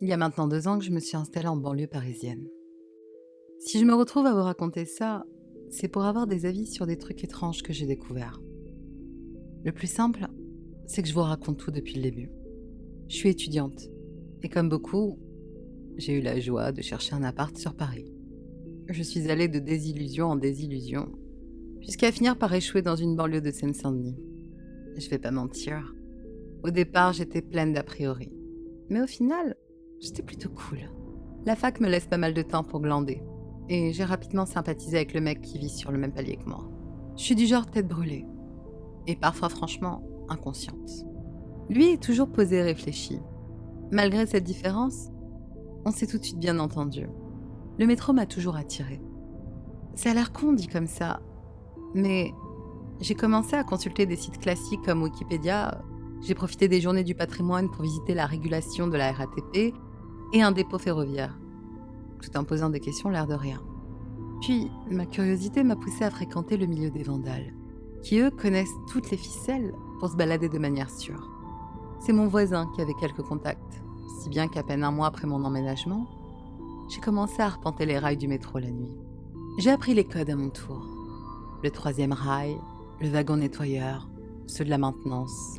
Il y a maintenant 2 ans que je me suis installée en banlieue parisienne. Si je me retrouve à vous raconter ça, c'est pour avoir des avis sur des trucs étranges que j'ai découverts. Le plus simple, c'est que je vous raconte tout depuis le début. Je suis étudiante, et comme beaucoup, j'ai eu la joie de chercher un appart sur Paris. Je suis allée de désillusion en désillusion, jusqu'à finir par échouer dans une banlieue de Seine-Saint-Denis. Je vais pas mentir, au départ j'étais pleine d'a priori. Mais au final, j'étais plutôt cool. La fac me laisse pas mal de temps pour glander. Et j'ai rapidement sympathisé avec le mec qui vit sur le même palier que moi. Je suis du genre tête brûlée. Et parfois, franchement, inconsciente. Lui est toujours posé et réfléchi. Malgré cette différence, on s'est tout de suite bien entendu. Le métro m'a toujours attirée. Ça a l'air con dit comme ça, mais j'ai commencé à consulter des sites classiques comme Wikipédia. J'ai profité des journées du patrimoine pour visiter la régulation de la RATP et un dépôt ferroviaire, tout en posant des questions l'air de rien. Puis, ma curiosité m'a poussée à fréquenter le milieu des vandales, qui eux connaissent toutes les ficelles pour se balader de manière sûre. C'est mon voisin qui avait quelques contacts, si bien qu'à peine un mois après mon emménagement, j'ai commencé à arpenter les rails du métro la nuit. J'ai appris les codes à mon tour. Le troisième rail, le wagon nettoyeur, ceux de la maintenance,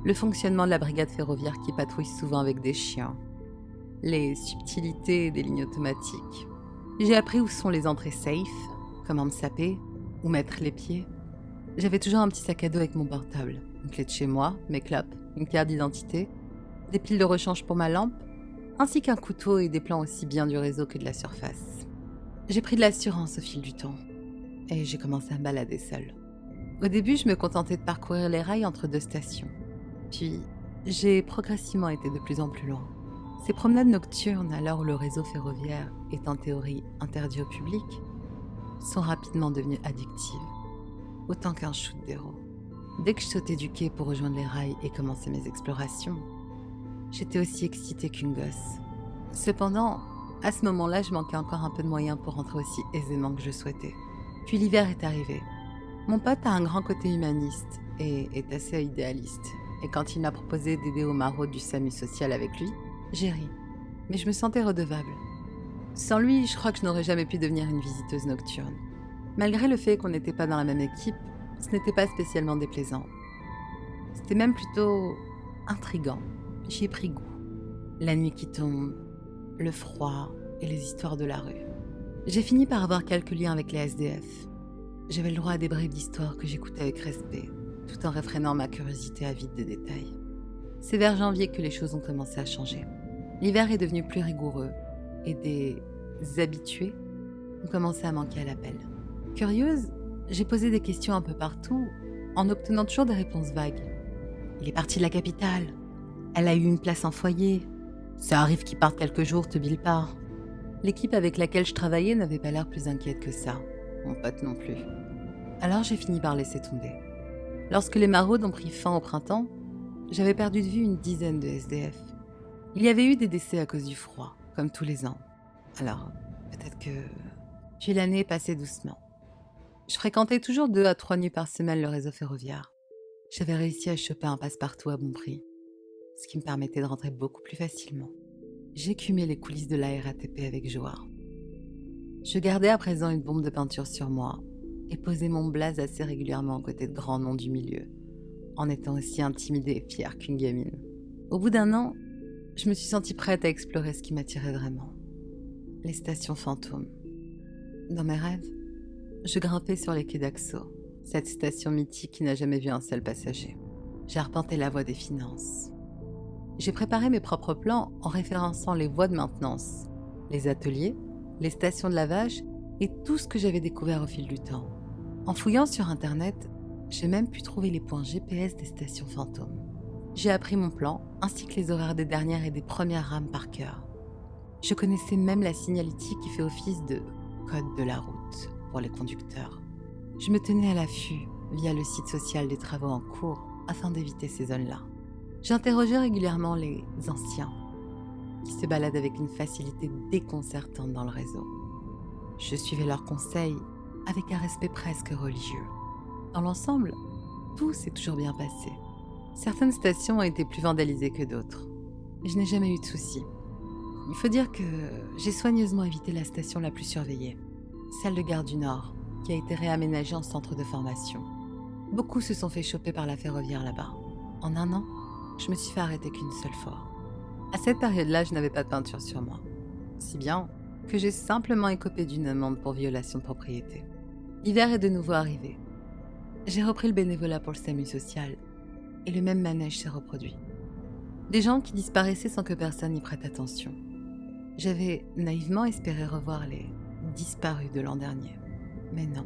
le fonctionnement de la brigade ferroviaire qui patrouille souvent avec des chiens, les subtilités des lignes automatiques. J'ai appris où sont les entrées safe, comment me saper, où mettre les pieds. J'avais toujours un petit sac à dos avec mon portable, une clé de chez moi, mes clopes, une carte d'identité, des piles de rechange pour ma lampe, ainsi qu'un couteau et des plans aussi bien du réseau que de la surface. J'ai pris de l'assurance au fil du temps, et j'ai commencé à me balader seule. Au début, je me contentais de parcourir les rails entre 2 stations. Puis, j'ai progressivement été de plus en plus loin. Ces promenades nocturnes, à l'heure où le réseau ferroviaire est en théorie interdit au public, sont rapidement devenues addictives, autant qu'un shoot d'héros. Dès que je sautais du quai pour rejoindre les rails et commencer mes explorations, j'étais aussi excitée qu'une gosse. Cependant, à ce moment-là, je manquais encore un peu de moyens pour rentrer aussi aisément que je souhaitais. Puis l'hiver est arrivé. Mon pote a un grand côté humaniste et est assez idéaliste. Et quand il m'a proposé d'aider aux maraudes du SAMU social avec lui, j'ai ri. Mais je me sentais redevable. Sans lui, je crois que je n'aurais jamais pu devenir une visiteuse nocturne. Malgré le fait qu'on n'était pas dans la même équipe, ce n'était pas spécialement déplaisant. C'était même plutôt intriguant. J'y ai pris goût. La nuit qui tombe, le froid et les histoires de la rue. J'ai fini par avoir quelques liens avec les SDF. J'avais le droit à des brèves d'histoires que j'écoutais avec respect, tout en réfrénant ma curiosité avide des détails. C'est vers janvier que les choses ont commencé à changer. L'hiver est devenu plus rigoureux et des habitués ont commencé à manquer à l'appel. Curieuse, j'ai posé des questions un peu partout en obtenant toujours des réponses vagues. Il est parti de la capitale. Elle a eu une place en foyer. Ça arrive qu'il parte quelques jours, te bile pas. L'équipe avec laquelle je travaillais n'avait pas l'air plus inquiète que ça. Mon pote non plus. Alors j'ai fini par laisser tomber. Lorsque les maraudes ont pris fin au printemps, j'avais perdu de vue une dizaine de SDF. Il y avait eu des décès à cause du froid, comme tous les ans. Alors, peut-être que... Puis l'année passait doucement. Je fréquentais toujours 2 à 3 nuits par semaine le réseau ferroviaire. J'avais réussi à choper un passe-partout à bon prix, ce qui me permettait de rentrer beaucoup plus facilement. J'écumais les coulisses de la RATP avec joie. Je gardais à présent une bombe de peinture sur moi et posais mon blaze assez régulièrement aux côtés de grands noms du milieu, en étant aussi intimidée et fière qu'une gamine. Au bout d'1 an, je me suis sentie prête à explorer ce qui m'attirait vraiment. Les stations fantômes. Dans mes rêves, je grimpais sur les quais d'Axo, cette station mythique qui n'a jamais vu un seul passager. J'ai arpenté la voie des finances. J'ai préparé mes propres plans en référençant les voies de maintenance, les ateliers, les stations de lavage et tout ce que j'avais découvert au fil du temps. En fouillant sur Internet, j'ai même pu trouver les points GPS des stations fantômes. J'ai appris mon plan, ainsi que les horaires des dernières et des premières rames par cœur. Je connaissais même la signalétique qui fait office de code de la route pour les conducteurs. Je me tenais à l'affût via le site social des travaux en cours afin d'éviter ces zones-là. J'interrogeais régulièrement les anciens qui se baladent avec une facilité déconcertante dans le réseau. Je suivais leurs conseils avec un respect presque religieux. Dans l'ensemble, tout s'est toujours bien passé. Certaines stations ont été plus vandalisées que d'autres. Mais je n'ai jamais eu de soucis. Il faut dire que j'ai soigneusement évité la station la plus surveillée, celle de Gare du Nord, qui a été réaménagée en centre de formation. Beaucoup se sont fait choper par la ferroviaire là-bas. En un an, je me suis fait arrêter qu'une seule fois. À cette période-là, je n'avais pas de peinture sur moi. Si bien que j'ai simplement écopé d'une amende pour violation de propriété. L'hiver est de nouveau arrivé. J'ai repris le bénévolat pour le SAMU social et le même manège s'est reproduit. Des gens qui disparaissaient sans que personne n'y prête attention. J'avais naïvement espéré revoir les disparus de l'an dernier. Mais non.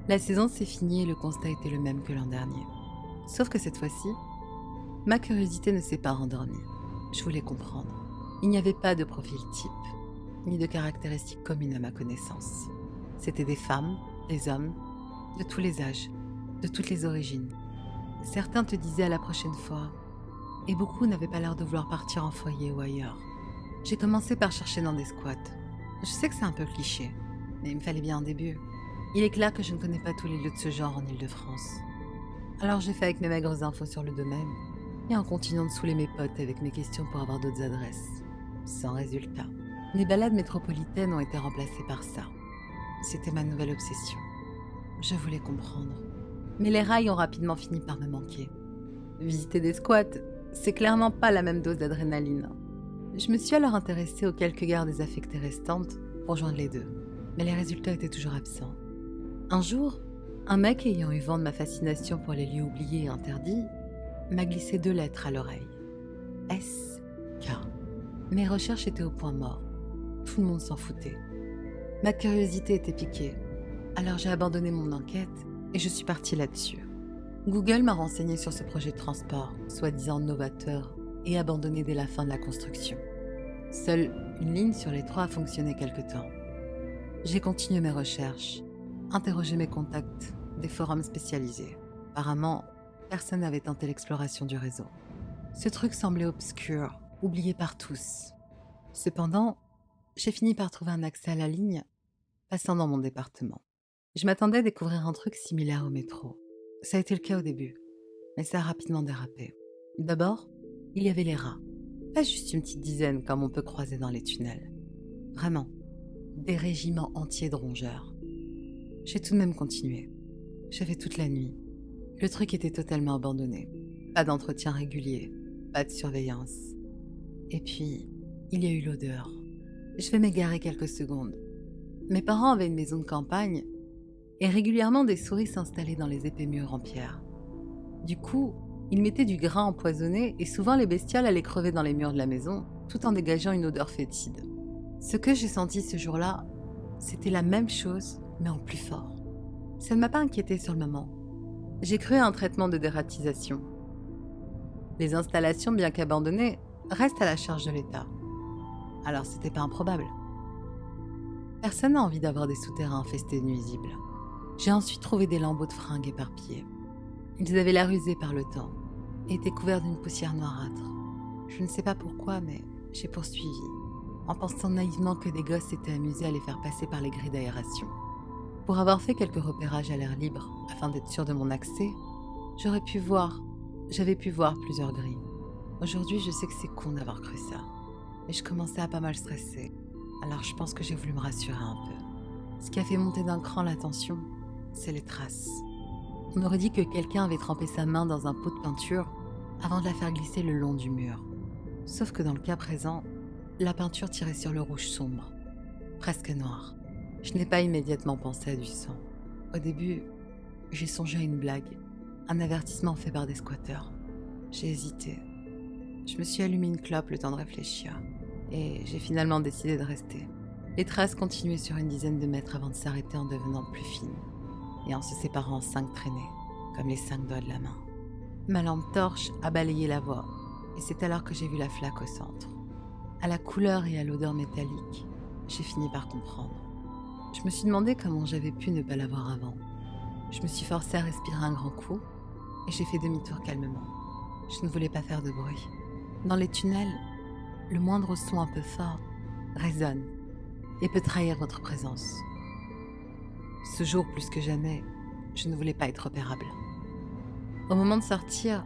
La saison s'est finie et le constat était le même que l'an dernier. Sauf que cette fois-ci, ma curiosité ne s'est pas rendormie. Je voulais comprendre. Il n'y avait pas de profil type, ni de caractéristiques communes à ma connaissance. C'étaient des femmes, des hommes, de tous les âges, de toutes les origines. Certains te disaient à la prochaine fois, et beaucoup n'avaient pas l'air de vouloir partir en foyer ou ailleurs. J'ai commencé par chercher dans des squats. Je sais que c'est un peu cliché, mais il me fallait bien un début. Il est clair que je ne connais pas tous les lieux de ce genre en Île-de-France. Alors j'ai fait avec mes maigres infos sur le domaine, et en continuant de saouler mes potes avec mes questions pour avoir d'autres adresses. Sans résultat. Mes balades métropolitaines ont été remplacées par ça. C'était ma nouvelle obsession. Je voulais comprendre. Mais les rails ont rapidement fini par me manquer. Visiter des squats, c'est clairement pas la même dose d'adrénaline. Je me suis alors intéressée aux quelques gares désaffectées restantes pour joindre les deux. Mais les résultats étaient toujours absents. Un jour, un mec ayant eu vent de ma fascination pour les lieux oubliés et interdits m'a glissé 2 lettres à l'oreille. S.K. Mes recherches étaient au point mort. Tout le monde s'en foutait. Ma curiosité était piquée. Alors j'ai abandonné mon enquête et je suis partie là-dessus. Google m'a renseigné sur ce projet de transport, soi-disant novateur et abandonné dès la fin de la construction. Seule une ligne sur les 3 a fonctionné quelque temps. J'ai continué mes recherches, interrogé mes contacts, des forums spécialisés. Apparemment, personne n'avait tenté l'exploration du réseau. Ce truc semblait obscur, oublié par tous. Cependant, j'ai fini par trouver un accès à la ligne passant dans mon département. Je m'attendais à découvrir un truc similaire au métro. Ça a été le cas au début, mais ça a rapidement dérapé. D'abord, il y avait les rats. Pas juste une petite dizaine comme on peut croiser dans les tunnels. Vraiment, des régiments entiers de rongeurs. J'ai tout de même continué. J'ai fait toute la nuit. Le truc était totalement abandonné. Pas d'entretien régulier, pas de surveillance. Et puis, il y a eu l'odeur. Je vais m'égarer quelques secondes. Mes parents avaient une maison de campagne et régulièrement des souris s'installaient dans les épais murs en pierre. Du coup, ils mettaient du grain empoisonné et souvent les bestioles allaient crever dans les murs de la maison tout en dégageant une odeur fétide. Ce que j'ai senti ce jour-là, c'était la même chose mais en plus fort. Ça ne m'a pas inquiétée sur le moment. J'ai cru à un traitement de dératisation. Les installations, bien qu'abandonnées, restent à la charge de l'État. Alors c'était pas improbable. Personne n'a envie d'avoir des souterrains infestés de nuisibles. J'ai ensuite trouvé des lambeaux de fringues éparpillés. Ils avaient l'air usés par le temps et étaient couverts d'une poussière noirâtre. Je ne sais pas pourquoi, mais j'ai poursuivi, en pensant naïvement que des gosses s'étaient amusés à les faire passer par les grilles d'aération. Pour avoir fait quelques repérages à l'air libre afin d'être sûr de mon accès, j'avais pu voir plusieurs grilles. Aujourd'hui, je sais que c'est con d'avoir cru ça, mais je commençais à pas mal stresser, alors je pense que j'ai voulu me rassurer un peu. Ce qui a fait monter d'un cran la tension, c'est les traces. On aurait dit que quelqu'un avait trempé sa main dans un pot de peinture avant de la faire glisser le long du mur. Sauf que dans le cas présent, la peinture tirait sur le rouge sombre, presque noir. Je n'ai pas immédiatement pensé à du sang. Au début, j'ai songé à une blague, un avertissement fait par des squatteurs. J'ai hésité. Je me suis allumé une clope le temps de réfléchir, et j'ai finalement décidé de rester. Les traces continuaient sur une dizaine de mètres avant de s'arrêter en devenant plus fines, et en se séparant en 5 traînées, comme les 5 doigts de la main. Ma lampe torche a balayé la voie, et c'est alors que j'ai vu la flaque au centre. À la couleur et à l'odeur métallique, j'ai fini par comprendre. Je me suis demandé comment j'avais pu ne pas l'avoir avant. Je me suis forcée à respirer un grand coup et j'ai fait demi-tour calmement. Je ne voulais pas faire de bruit. Dans les tunnels, le moindre son un peu fort résonne et peut trahir votre présence. Ce jour, plus que jamais, je ne voulais pas être repérable. Au moment de sortir,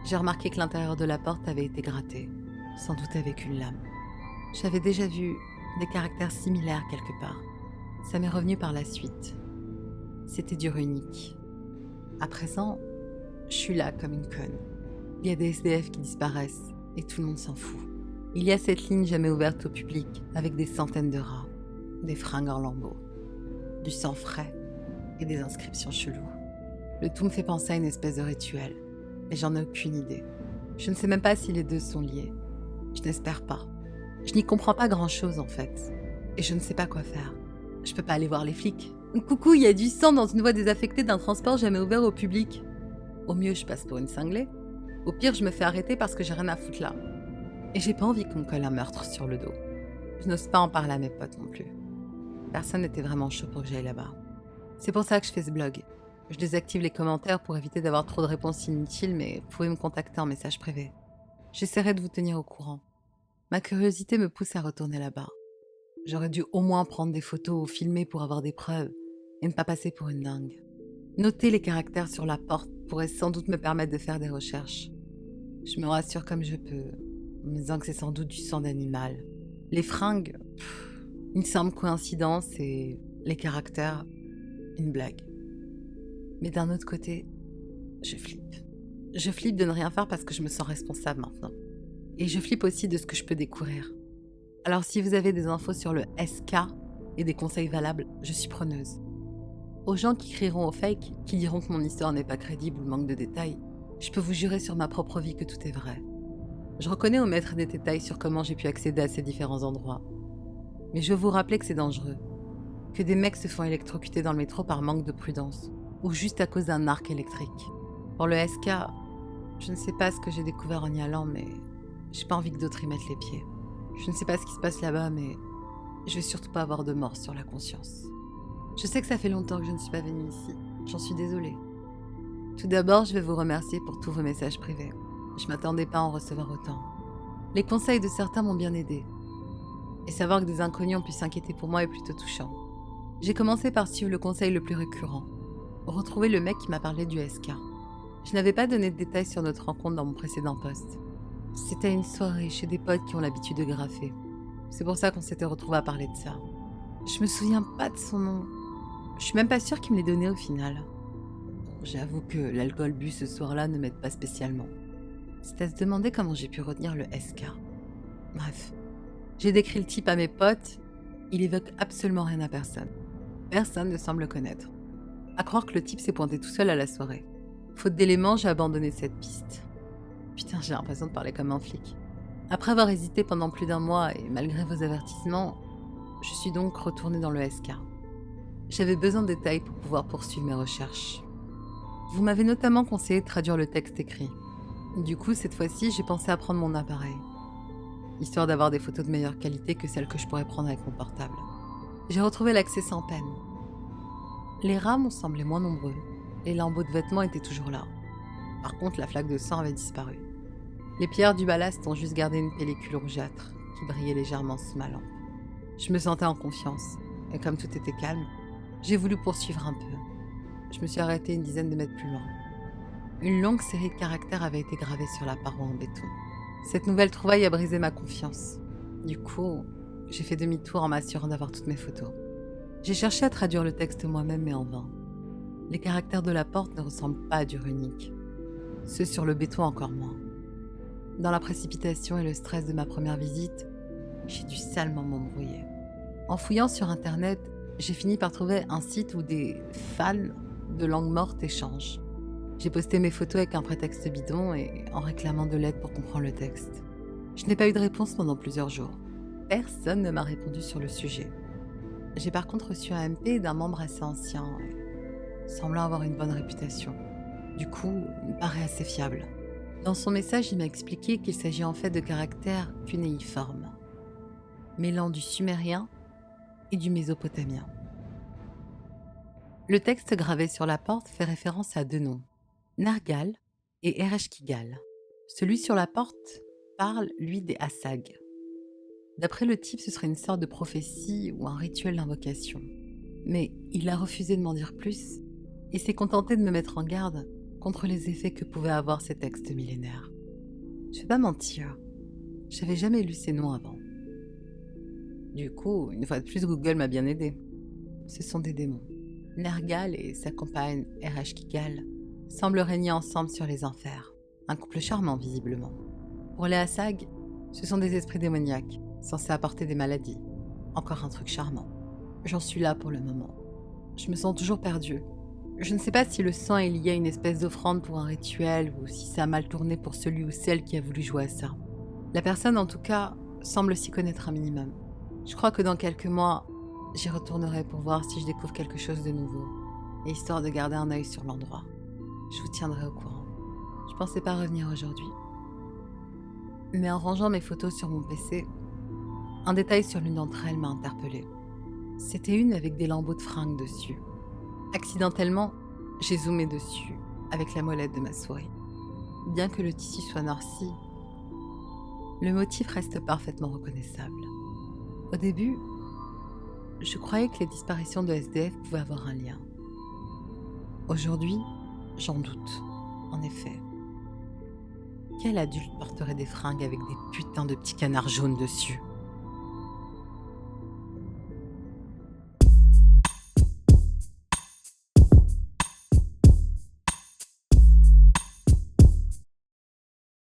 j'ai remarqué que l'intérieur de la porte avait été gratté, sans doute avec une lame. J'avais déjà vu des caractères similaires quelque part. Ça m'est revenu par la suite. C'était du runique. À présent, je suis là comme une conne. Il y a des SDF qui disparaissent et tout le monde s'en fout. Il y a cette ligne jamais ouverte au public avec des centaines de rats, des fringues en lambeaux, du sang frais et des inscriptions cheloues. Le tout me fait penser à une espèce de rituel et j'en ai aucune idée. Je ne sais même pas si les deux sont liés. Je n'espère pas. Je n'y comprends pas grand-chose en fait et je ne sais pas quoi faire. Je peux pas aller voir les flics. Coucou, il y a du sang dans une voie désaffectée d'un transport jamais ouvert au public. Au mieux, je passe pour une cinglée. Au pire, je me fais arrêter parce que j'ai rien à foutre là. Et j'ai pas envie qu'on me colle un meurtre sur le dos. Je n'ose pas en parler à mes potes non plus. Personne n'était vraiment chaud pour que j'aille là-bas. C'est pour ça que je fais ce blog. Je désactive les commentaires pour éviter d'avoir trop de réponses inutiles, mais vous pouvez me contacter en message privé. J'essaierai de vous tenir au courant. Ma curiosité me pousse à retourner là-bas. J'aurais dû au moins prendre des photos ou filmer pour avoir des preuves et ne pas passer pour une dingue. Noter les caractères sur la porte pourrait sans doute me permettre de faire des recherches. Je me rassure comme je peux, en me disant que c'est sans doute du sang d'animal. Les fringues, une simple coïncidence et les caractères, une blague. Mais d'un autre côté, je flippe. Je flippe de ne rien faire parce que je me sens responsable maintenant. Et je flippe aussi de ce que je peux découvrir. Alors si vous avez des infos sur le SK et des conseils valables, je suis preneuse. Aux gens qui crieront au fake, qui diront que mon histoire n'est pas crédible ou manque de détails, je peux vous jurer sur ma propre vie que tout est vrai. Je reconnais au maître des détails sur comment j'ai pu accéder à ces différents endroits. Mais je veux vous rappeler que c'est dangereux. Que des mecs se font électrocuter dans le métro par manque de prudence, ou juste à cause d'un arc électrique. Pour le SK, je ne sais pas ce que j'ai découvert en y allant, mais j'ai pas envie que d'autres y mettent les pieds. Je ne sais pas ce qui se passe là-bas, mais je vais surtout pas avoir de mort sur la conscience. Je sais que ça fait longtemps que je ne suis pas venue ici. J'en suis désolée. Tout d'abord, je vais vous remercier pour tous vos messages privés. Je m'attendais pas à en recevoir autant. Les conseils de certains m'ont bien aidé. Et savoir que des inconnus ont pu s'inquiéter pour moi est plutôt touchant. J'ai commencé par suivre le conseil le plus récurrent. Retrouver le mec qui m'a parlé du SK. Je n'avais pas donné de détails sur notre rencontre dans mon précédent post. C'était une soirée chez des potes qui ont l'habitude de graffer. C'est pour ça qu'on s'était retrouvés à parler de ça. Je me souviens pas de son nom. Je suis même pas sûre qu'il me l'ait donné au final. J'avoue que l'alcool bu ce soir-là ne m'aide pas spécialement. C'est à se demander comment j'ai pu retenir le SK. Bref, j'ai décrit le type à mes potes, il évoque absolument rien à personne. Personne ne semble le connaître. À croire que le type s'est pointé tout seul à la soirée. Faute d'éléments, j'ai abandonné cette piste. Putain, j'ai l'impression de parler comme un flic. Après avoir hésité pendant plus d'un mois et malgré vos avertissements, je suis donc retournée dans le SK. J'avais besoin de détails pour pouvoir poursuivre mes recherches. Vous m'avez notamment conseillé de traduire le texte écrit. Du coup, cette fois-ci, j'ai pensé à prendre mon appareil, histoire d'avoir des photos de meilleure qualité que celles que je pourrais prendre avec mon portable. J'ai retrouvé l'accès sans peine. Les rats m'ont semblé moins nombreux, et les lambeaux de vêtements étaient toujours là. Par contre, la flaque de sang avait disparu. Les pierres du ballast ont juste gardé une pellicule rougeâtre qui brillait légèrement sous ma lampe. Je me sentais en confiance, et comme tout était calme, j'ai voulu poursuivre un peu. Je me suis arrêtée une dizaine de mètres plus loin. Une longue série de caractères avait été gravée sur la paroi en béton. Cette nouvelle trouvaille a brisé ma confiance. Du coup, j'ai fait demi-tour en m'assurant d'avoir toutes mes photos. J'ai cherché à traduire le texte moi-même, mais en vain. Les caractères de la porte ne ressemblent pas à du runique. Ceux sur le béton encore moins. Dans la précipitation et le stress de ma première visite, j'ai dû salement m'embrouiller. En fouillant sur internet, j'ai fini par trouver un site où des fans de langue morte échangent. J'ai posté mes photos avec un prétexte bidon et en réclamant de l'aide pour comprendre le texte. Je n'ai pas eu de réponse pendant plusieurs jours. Personne ne m'a répondu sur le sujet. J'ai par contre reçu un MP d'un membre assez ancien et semblant avoir une bonne réputation. Du coup, il me paraît assez fiable. Dans son message, il m'a expliqué qu'il s'agit en fait de caractères cunéiformes, mêlant du sumérien et du mésopotamien. Le texte gravé sur la porte fait référence à deux noms, Nergal et Ereshkigal. Celui sur la porte parle, lui, des Assags. D'après le type, ce serait une sorte de prophétie ou un rituel d'invocation. Mais il a refusé de m'en dire plus et s'est contenté de me mettre en garde contre les effets que pouvaient avoir ces textes millénaires. Je vais pas mentir, j'avais jamais lu ces noms avant. Du coup, une fois de plus, Google m'a bien aidé. Ce sont des démons. Nergal et sa compagne Ereshkigal semblent régner ensemble sur les enfers. Un couple charmant, visiblement. Pour les Asag, ce sont des esprits démoniaques, censés apporter des maladies. Encore un truc charmant. J'en suis là pour le moment. Je me sens toujours perdue. Je ne sais pas si le sang est lié à une espèce d'offrande pour un rituel ou si ça a mal tourné pour celui ou celle qui a voulu jouer à ça. La personne, en tout cas, semble s'y connaître un minimum. Je crois que dans quelques mois, j'y retournerai pour voir si je découvre quelque chose de nouveau, et histoire de garder un œil sur l'endroit. Je vous tiendrai au courant. Je pensais pas revenir aujourd'hui. Mais en rangeant mes photos sur mon PC, un détail sur l'une d'entre elles m'a interpellée. C'était une avec des lambeaux de fringues dessus. Accidentellement, j'ai zoomé dessus avec la molette de ma souris. Bien que le tissu soit noirci, le motif reste parfaitement reconnaissable. Au début, je croyais que les disparitions de SDF pouvaient avoir un lien. Aujourd'hui, j'en doute, en effet. Quel adulte porterait des fringues avec des putains de petits canards jaunes dessus ?